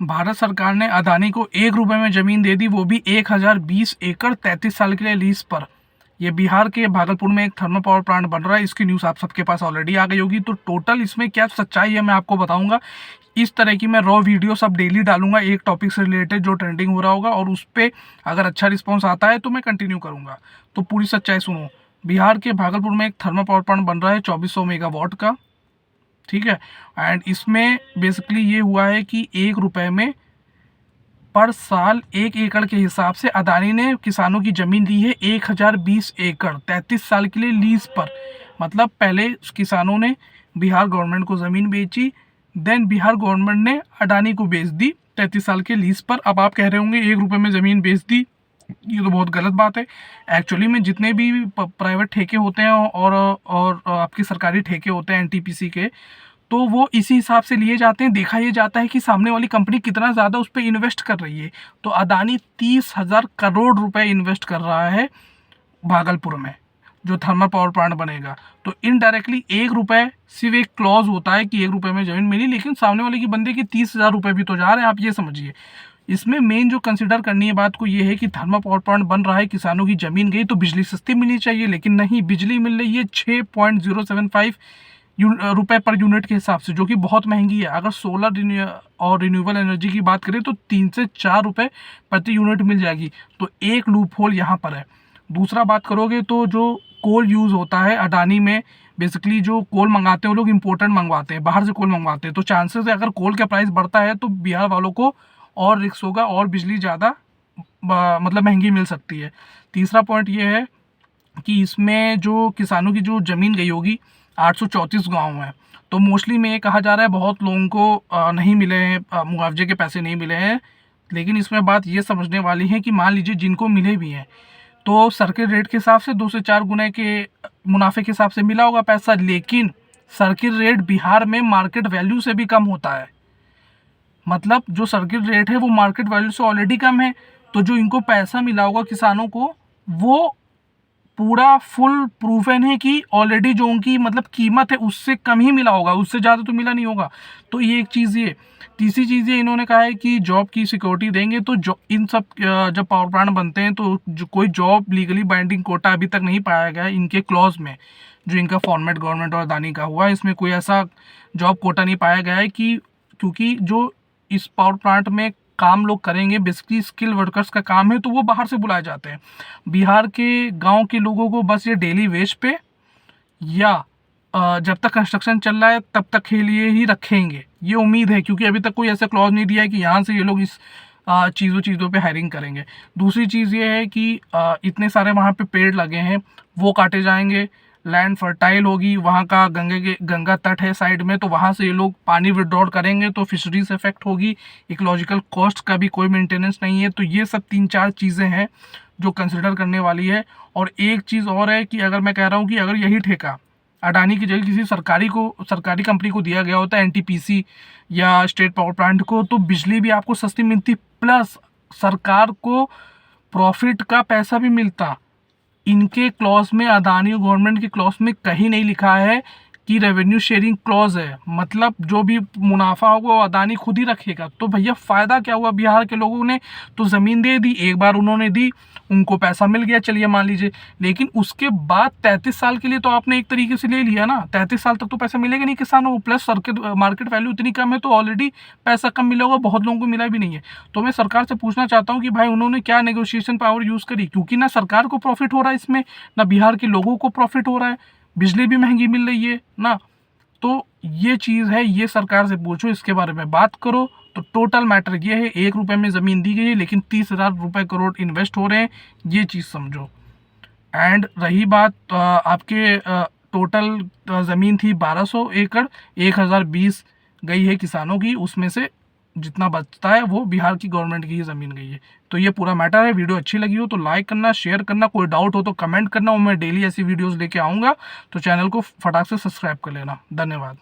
भारत सरकार ने अदानी को 1 रुपए में जमीन दे दी, वो भी 1020 एकड़ 33 साल के लिए लीज पर। ये बिहार के भागलपुर में एक थर्मल पावर प्लांट बन रहा है। इसकी न्यूज़ आप सबके पास ऑलरेडी आ गई होगी। तो टोटल इसमें क्या सच्चाई है मैं आपको बताऊंगा। इस तरह की मैं रॉ वीडियो सब डेली डालूंगा एक टॉपिक से रिलेटेड जो ट्रेंडिंग हो रहा होगा, और उस पर अगर अच्छा रिस्पॉन्स आता है तो मैं कंटिन्यू करूंगा। तो पूरी सच्चाई सुनो। बिहार के भागलपुर में एक थर्मल पावर प्लांट बन रहा है 2400 मेगावाट का, ठीक है। एंड इसमें बेसिकली ये हुआ है कि 1 रुपए में पर साल 1 एकड़ के हिसाब से अदानी ने किसानों की जमीन दी है 1020 एकड़ 33 साल के लिए लीज पर। मतलब पहले किसानों ने बिहार गवर्नमेंट को ज़मीन बेची, देन बिहार गवर्नमेंट ने अडानी को बेच दी 33 साल के लीज पर। अब आप कह रहे होंगे 1 रुपए में ज़मीन बेच दी, ये तो बहुत गलत बात है। एक्चुअली में जितने भी प्राइवेट ठेके होते हैं और आपके सरकारी ठेके होते हैं एनटीपीसी के, तो वो इसी हिसाब से लिए जाते हैं। देखा ये जाता है कि सामने वाली कंपनी कितना ज़्यादा उस पर इन्वेस्ट कर रही है। तो अदानी 30,000 करोड़ रुपए इन्वेस्ट कर रहा है भागलपुर में जो थर्मल पावर प्लांट बनेगा। तो इनडायरेक्टली 1 रुपए सिर्फ एक क्लॉज होता है कि 1 रुपए में जमीन मिली, लेकिन सामने वाले की बंदे की 30,000 रुपए भी तो जा रहे हैं। आप ये समझिए। इसमें मेन जो कंसिडर करनी है बात को ये है कि थर्मल पावर प्लांट बन रहा है, किसानों की जमीन गई तो बिजली सस्ती मिलनी चाहिए, लेकिन नहीं, बिजली मिल रही है 6.075 रुपए पर यूनिट के हिसाब से, जो कि बहुत महंगी है। अगर सोलर और रिन्यूएबल एनर्जी की बात करें तो 3 से 4 रुपए प्रति यूनिट मिल जाएगी। तो एक लूप होल यहाँ पर है। दूसरा बात करोगे तो जो कोल यूज़ होता है अडानी में, बेसिकली जो कोल मंगाते हैं वो लोग इम्पोर्टेड मंगवाते हैं, बाहर से कोल मंगवाते हैं। तो चांसेस है अगर कोल का प्राइस बढ़ता है तो बिहार वालों को और रिस्क होगा और बिजली ज़्यादा मतलब महंगी मिल सकती है। तीसरा पॉइंट ये है कि इसमें जो किसानों की जो ज़मीन गई होगी 834 गांव हैं। तो मोस्टली में ये कहा जा रहा है बहुत लोगों को नहीं मिले हैं, मुआवजे के पैसे नहीं मिले हैं। लेकिन इसमें बात ये समझने वाली है कि मान लीजिए जिनको मिले भी हैं तो सर्किट रेट के हिसाब से 2 से 4 गुने के मुनाफे के हिसाब से मिला होगा पैसा, लेकिन सर्किट रेट बिहार में मार्केट वैल्यू से भी कम होता है। मतलब जो सर्किट रेट है वो मार्केट वैल्यू से ऑलरेडी कम है। तो जो इनको पैसा मिला होगा किसानों को, वो पूरा फुल प्रूफन है कि ऑलरेडी जो उनकी मतलब कीमत है उससे कम ही मिला होगा, उससे ज़्यादा तो मिला नहीं होगा। तो ये एक चीज़ ये। तीसरी चीज़ ये इन्होंने कहा है कि जॉब की सिक्योरिटी देंगे। तो जो इन सब जब पावर प्लांट बनते हैं तो जो कोई जॉब लीगली बाइंडिंग कोटा अभी तक नहीं पाया गया है इनके क्लॉज में, जो इनका फॉर्मेट गवर्नमेंट और अदानी का हुआ है, इसमें कोई ऐसा जॉब कोटा नहीं पाया गया है कि, क्योंकि जो इस पावर प्लांट में काम लोग करेंगे बेसिकली स्किल वर्कर्स का काम है, तो वो बाहर से बुलाए जाते हैं। बिहार के गांव के लोगों को बस ये डेली वेज पे या जब तक कंस्ट्रक्शन चल रहा है तब तक के लिए ही रखेंगे, ये उम्मीद है। क्योंकि अभी तक कोई ऐसा क्लॉज नहीं दिया है कि यहाँ से ये लोग इस चीज़ों पे हायरिंग करेंगे। दूसरी चीज़ ये है कि इतने सारे वहाँ पे पेड़ लगे हैं वो काटे जाएंगे, लैंड फर्टाइल होगी, वहाँ का गंगा तट है साइड में, तो वहाँ से ये लोग पानी विड्रॉल करेंगे तो फिशरीज इफेक्ट होगी, इकोलॉजिकल कॉस्ट का भी कोई मेंटेनेंस नहीं है। तो ये सब 3-4 चीज़ें हैं जो कंसिडर करने वाली है। और एक चीज़ और है कि अगर मैं कह रहा हूँ कि अगर यही ठेका अडानी की जगह किसी सरकारी कंपनी को दिया गया होता है, एनटीपीसी या स्टेट पावर प्लांट को, तो बिजली भी आपको सस्ती मिलती, प्लस सरकार को प्रॉफिट का पैसा भी मिलता। इनके क्लॉज में, अदानी गवर्नमेंट के क्लॉज में कहीं नहीं लिखा है कि रेवेन्यू शेयरिंग क्लॉज है, मतलब जो भी मुनाफा होगा वो अदानी खुद ही रखेगा। तो भैया फ़ायदा क्या हुआ बिहार के लोगों ने? तो ज़मीन दे दी, एक बार उन्होंने दी, उनको पैसा मिल गया, चलिए मान लीजिए। लेकिन उसके बाद 33 साल के लिए तो आपने एक तरीके से ले लिया ना, 33 साल तक तो पैसा मिलेगा नहीं किसानों को, प्लस मार्केट वैल्यू इतनी कम है तो ऑलरेडी पैसा कम मिला होगा, बहुत लोगों को मिला भी नहीं है। तो मैं सरकार से पूछना चाहता हूँ कि भाई उन्होंने क्या नेगोशिएशन पावर यूज़ करी? क्योंकि ना सरकार को प्रॉफिट हो रहा है इसमें, ना बिहार के लोगों को प्रॉफिट हो रहा है, बिजली भी महंगी मिल रही है ना। तो ये चीज़ है, ये सरकार से पूछो, इसके बारे में बात करो। तो टोटल मैटर ये है, 1 रुपए में ज़मीन दी गई है लेकिन 30,000 रुपये करोड़ इन्वेस्ट हो रहे हैं, ये चीज़ समझो। एंड रही बात आपके टोटल ज़मीन थी 1200 एकड़, 1020 गई है किसानों की, उसमें से जितना बचता है वो बिहार की गवर्नमेंट की ही ज़मीन गई है। तो ये पूरा मैटर है। वीडियो अच्छी लगी हो तो लाइक करना, शेयर करना, कोई डाउट हो तो कमेंट करना, और मैं डेली ऐसी वीडियोज़ लेके आऊँगा। तो चैनल को फटाक से सब्सक्राइब कर लेना। धन्यवाद।